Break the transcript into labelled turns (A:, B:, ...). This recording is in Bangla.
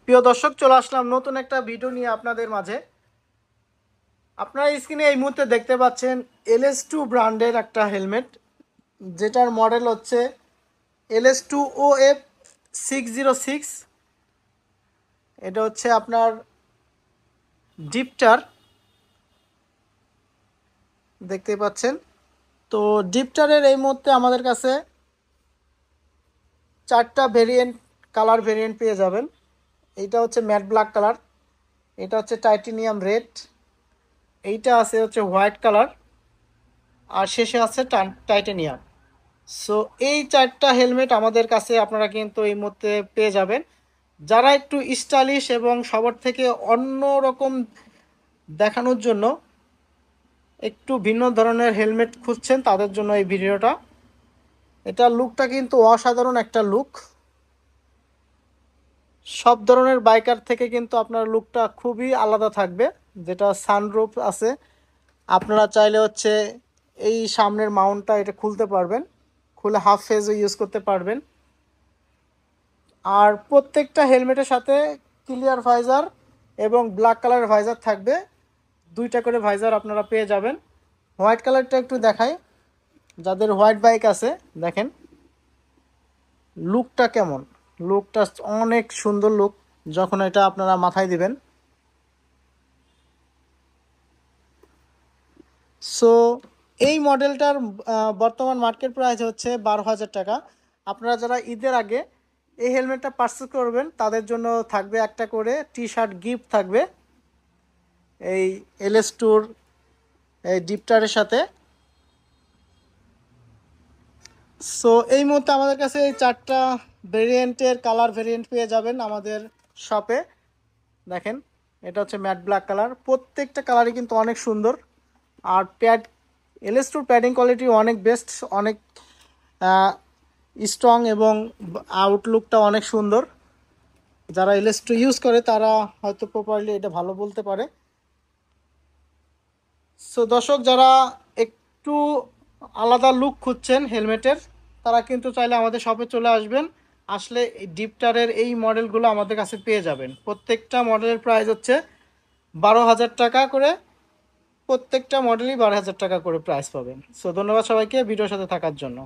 A: প্রিয় দর্শক, চলে আসলাম নতুন একটা ভিডিও নিয়ে আপনাদের মাঝে। আপনারা স্ক্রিনে এই মুহূর্তে দেখতে পাচ্ছেন LS2 ব্র্যান্ডের একটা হেলমেট, যেটার মডেল হচ্ছে LS2OF606। এটা হচ্ছে আপনার ডিপটার, দেখতে পাচ্ছেন। তো ডিপটারের এই মুহূর্তে আমাদের কাছে 4টা ভেরিয়েন্ট, কালার ভেরিয়েন্ট পেয়ে যাবেন। এইটা হচ্ছে ম্যাট ব্ল্যাক কালার, এটা হচ্ছে টাইটেনিয়াম রেড, এইটা আছে হচ্ছে হোয়াইট কালার, আর শেষে আছে টাইটেনিয়াম। সো এই 4টা হেলমেট আমাদের কাছে আপনারা কিন্তু এই মুহূর্তে পেয়ে যাবেন। যারা একটু স্টাইলিশ এবং সবার থেকে অন্য রকম দেখানোর জন্য একটু ভিন্ন ধরনের হেলমেট খুঁজছেন, তাদের জন্য এই ভিডিওটা। এটা লুকটা কিন্তু অসাধারণ একটা লুক। সব ধরনের বাইকার থেকে কিন্তু আপনার লুকটা খুবই আলাদা থাকবে। যেটা সানরুফ আছে, আপনারা চাইলে হচ্ছে এই সামনের মাউন্টটা এটা খুলতে পারবেন, খুলে হাফ ফেজও ইউজ করতে পারবেন। আর প্রত্যেকটা হেলমেটের সাথে ক্লিয়ার ভাইজার এবং ব্ল্যাক কালার ভাইজার থাকবে, 2টা করে ভাইজার আপনারা পেয়ে যাবেন। হোয়াইট কালারটা একটু দেখাই, যাদের হোয়াইট বাইক আছে দেখেন লুকটা কেমন। লুকটা অনেক সুন্দর লুক যখন এটা আপনারা মাথায় দিবেন। সো এই মডেলটার বর্তমান মার্কেট প্রাইস হচ্ছে 12,000 টাকা। আপনারা যারা ঈদের আগে এই হেলমেটটা পারচেস করবেন, তাদের জন্য থাকবে একটা করে টি-শার্ট গিফট থাকবে এই LS2 এই ডিপটারের সাথে। সো এই মুহূর্তে আমাদের কাছে এই 4টা ভেরিয়েন্টের কালার ভেরিয়েন্ট পেয়ে যাবেন আমাদের শপে। দেখেন, এটা হচ্ছে ম্যাট ব্ল্যাক কালার, প্রত্যেকটা কালারই কিন্তু অনেক সুন্দর। আর LS2 প্যাডিং কোয়ালিটি অনেক বেস্ট, অনেক স্ট্রং এবং আউটলুকটা অনেক সুন্দর। যারা LS2 ইউজ করে তারা হয়তো প্রপারলি এটা ভালো বলতে পারে। সো দর্শক, যারা একটু আলাদা লুক খুঁজছেন হেলমেটের, তারা কিন্তু চাইলে আমাদের শপে চলে আসবেন। আসলে এই ডিপটারের এই মডেলগুলো আমাদের কাছে পেয়ে যাবেন। প্রত্যেকটা মডেলের প্রাইস হচ্ছে 12,000 টাকা করে, প্রত্যেকটা মডেলই 12,000 টাকা করে প্রাইস পাবেন। সো ধন্যবাদ সবাইকে ভিডিওর সাথে থাকার জন্য।